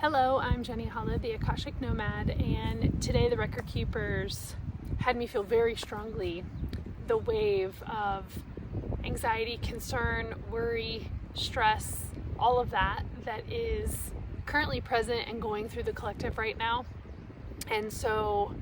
Hello, I'm Jenny Holla, the Akashic Nomad, and today the record keepers had me feel very strongly the wave of anxiety, concern, worry, stress, all of that is currently present and going through the collective right now. And so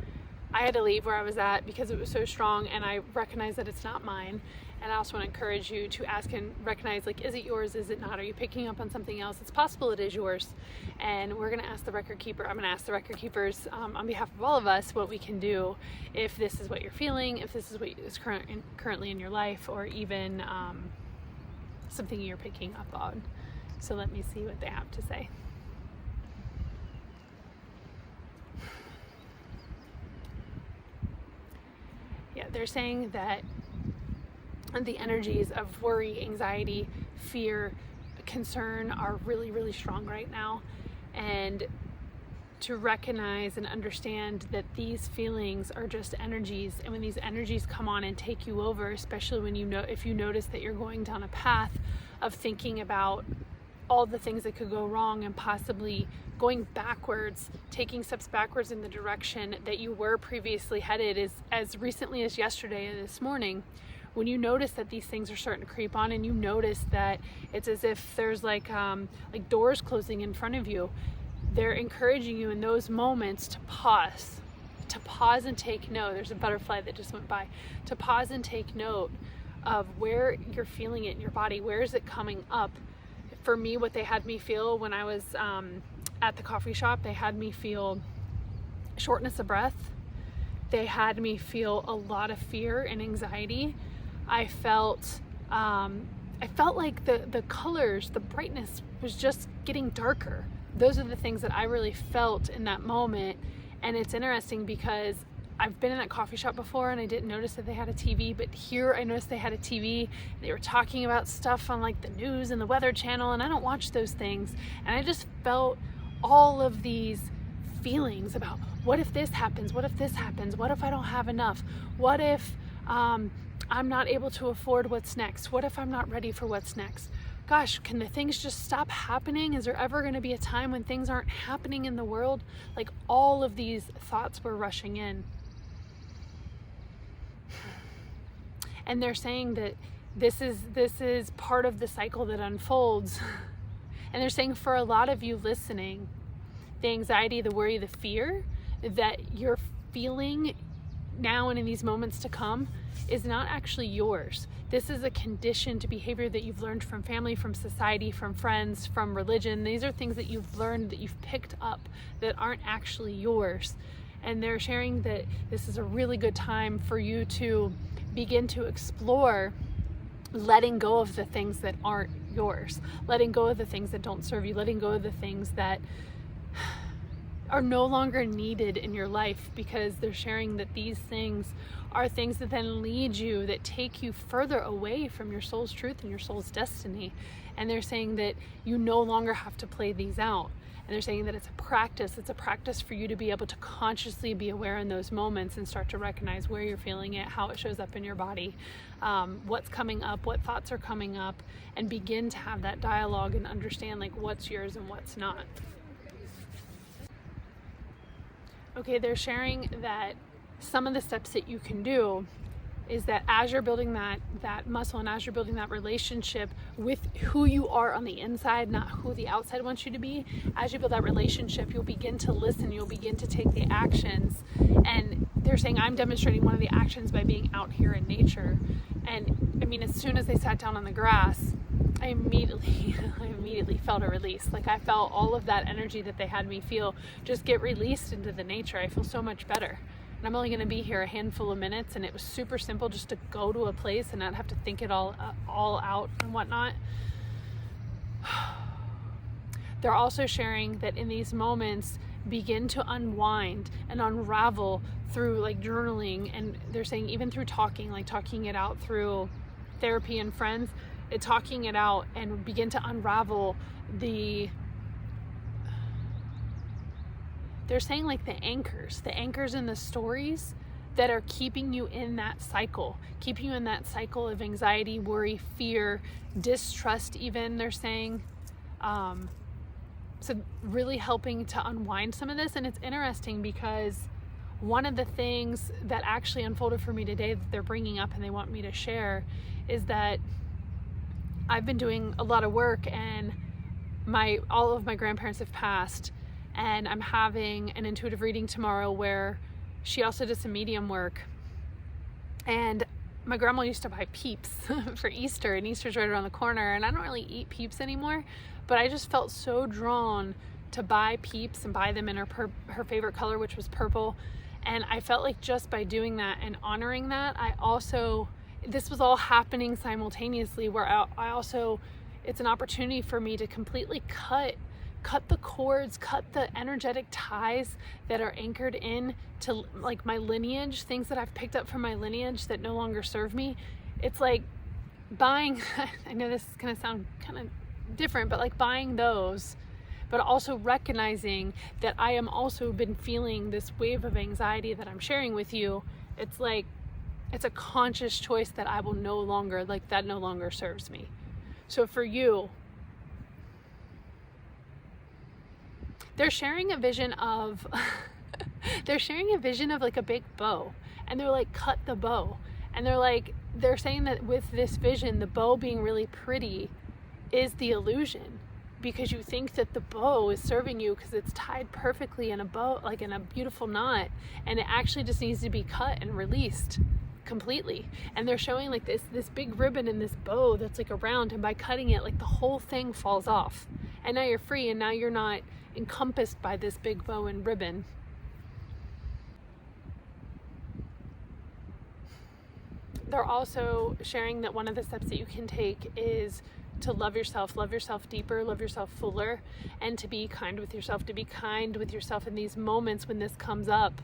I had to leave where I was at because it was so strong, and I recognize that it's not mine. And I also want to encourage you to ask and recognize, like, is it yours? Is it not? Are you picking up on something else? It's possible it is yours. And we're going to ask the record keeper, I'm going to ask the record keepers on behalf of all of us what we can do if this is what you're feeling, if this is what is currently in your life, or even something you're picking up on. So let me see what they have to say. Yeah, they're saying that the energies of worry, anxiety, fear, concern are really, really strong right now. And to recognize and understand that these feelings are just energies, and when these energies come on and take you over, especially when if you notice that you're going down a path of thinking about all the things that could go wrong and possibly going backwards, taking steps backwards in the direction that you were previously headed, as recently as yesterday and this morning. When you notice that these things are starting to creep on, and you notice that it's as if there's like doors closing in front of you, they're encouraging you in those moments to pause and take note. There's a butterfly that just went by. To pause and take note of where you're feeling it in your body. Where is it coming up? For me, what they had me feel when I was at the coffee shop, they had me feel shortness of breath. They had me feel a lot of fear and anxiety. I felt like the colors, the brightness was just getting darker. Those are the things that I really felt in that moment. And it's interesting because I've been in that coffee shop before and I didn't notice that they had a TV, but here I noticed they had a TV. They were talking about stuff on like the news and the Weather Channel, and I don't watch those things. And I just felt all of these feelings about, what if this happens? What if this happens? What if I don't have enough? What if I'm not able to afford what's next? What if I'm not ready for what's next? Gosh, can the things just stop happening? Is there ever going to be a time when things aren't happening in the world? Like, all of these thoughts were rushing in. And they're saying that this is part of the cycle that unfolds. And they're saying for a lot of you listening, the anxiety, the worry, the fear that you're feeling now and in these moments to come is not actually yours. This is a conditioned behavior that you've learned from family, from society, from friends, from religion. These are things that you've learned, that you've picked up, that aren't actually yours. And they're sharing that this is a really good time for you to begin to explore letting go of the things that aren't yours, letting go of the things that don't serve you, letting go of the things that are no longer needed in your life, because they're sharing that these things are things that then lead you, that take you further away from your soul's truth and your soul's destiny. And they're saying that you no longer have to play these out. And they're saying that it's a practice for you to be able to consciously be aware in those moments and start to recognize where you're feeling it, how it shows up in your body, what's coming up, what thoughts are coming up, and begin to have that dialogue and understand like what's yours and what's not. Okay, they're sharing that some of the steps that you can do is that as you're building that muscle, and as you're building that relationship with who you are on the inside, not who the outside wants you to be, as you build that relationship, you'll begin to listen, you'll begin to take the actions. And they're saying, I'm demonstrating one of the actions by being out here in nature. And I mean, as soon as they sat down on the grass, I immediately felt a release. Like, I felt all of that energy that they had me feel just get released into the nature. I feel so much better. And I'm only going to be here a handful of minutes, and it was super simple just to go to a place and not have to think it all out and whatnot. They're also sharing that in these moments, begin to unwind and unravel through like journaling, and they're saying even through talking it out through therapy and friends, talking it out, and begin to unravel they're saying like the anchors in the stories that are keeping you in that cycle of anxiety, worry, fear, distrust even, they're saying. So really helping to unwind some of this. And it's interesting because one of the things that actually unfolded for me today that they're bringing up and they want me to share is that I've been doing a lot of work, and all of my grandparents have passed, and I'm having an intuitive reading tomorrow where she also does some medium work. And my grandma used to buy Peeps for Easter, and Easter's right around the corner, and I don't really eat Peeps anymore, but I just felt so drawn to buy Peeps and buy them in her favorite color, which was purple. And I felt like just by doing that and honoring that, this was all happening simultaneously, where I also, it's an opportunity for me to completely cut the cords, cut the energetic ties that are anchored in to like my lineage, things that I've picked up from my lineage that no longer serve me. It's like buying, I know this is gonna sound kind of different, but like buying those, but also recognizing that I am also been feeling this wave of anxiety that I'm sharing with you. It's like, it's a conscious choice that I will no longer, like that no longer serves me. So for you, they're sharing a vision of like a big bow, and they're like, cut the bow. And they're saying that with this vision, the bow being really pretty is the illusion, because you think that the bow is serving you because it's tied perfectly in a bow, like in a beautiful knot, and it actually just needs to be cut and released completely. And they're showing like this big ribbon in this bow that's like around, and by cutting it, like the whole thing falls off, and now you're free, and now you're not encompassed by this big bow and ribbon. They're also sharing that one of the steps that you can take is to love yourself deeper, love yourself fuller, and to be kind with yourself, in these moments when this comes up,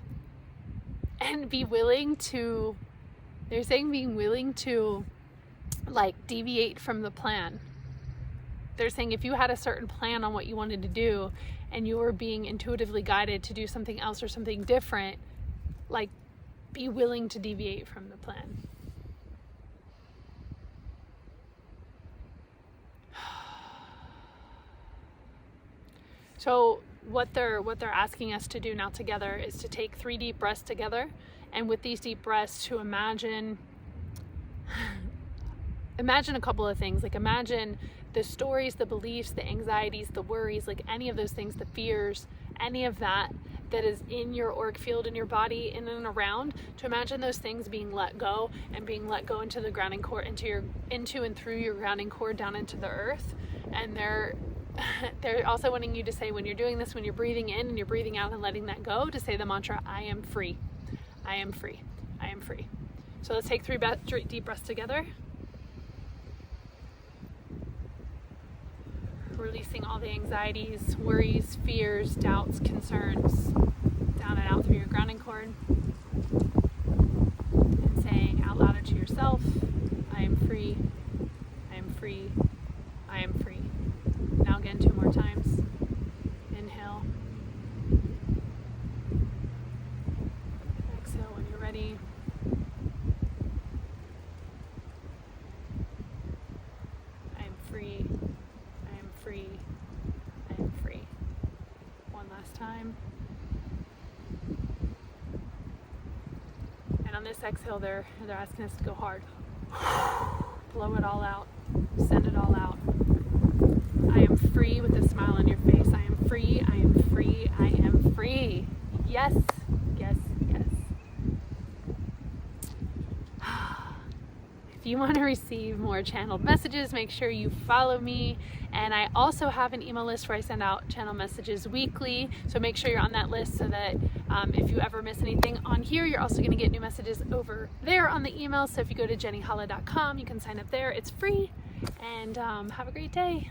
and be willing to, they're saying being willing to like deviate from the plan. They're saying if you had a certain plan on what you wanted to do and you were being intuitively guided to do something else or something different, like be willing to deviate from the plan. So what they're asking us to do now together is to take 3 deep breaths together, and with these deep breaths to imagine a couple of things. Like imagine the stories, the beliefs, the anxieties, the worries, like any of those things, the fears, any of that is in your auric field, in your body, in and around, to imagine those things being let go, and being let go into the grounding cord, into and through your grounding cord down into the earth. And they're also wanting you to say, when you're doing this, when you're breathing in and you're breathing out and letting that go, to say the mantra, I am free, I am free, I am free. So let's take 3 deep breaths together. Releasing all the anxieties, worries, fears, doubts, concerns, down and out through your grounding cord. And saying out loud to yourself, I am free, I am free, I am free. Now again, 2 more times. Inhale. Exhale when you're ready. I am free. I am free. I am free. One last time. And on this exhale, they're asking us to go hard. Blow it all out. Send it all out. I am free with a smile on your face. I am free. I am free. I am free. Yes. Yes. Yes. If you want to receive more channeled messages, make sure you follow me. And I also have an email list where I send out channel messages weekly. So make sure you're on that list so that if you ever miss anything on here, you're also going to get new messages over there on the email. So if you go to jennyholla.com, you can sign up there. It's free. And have a great day.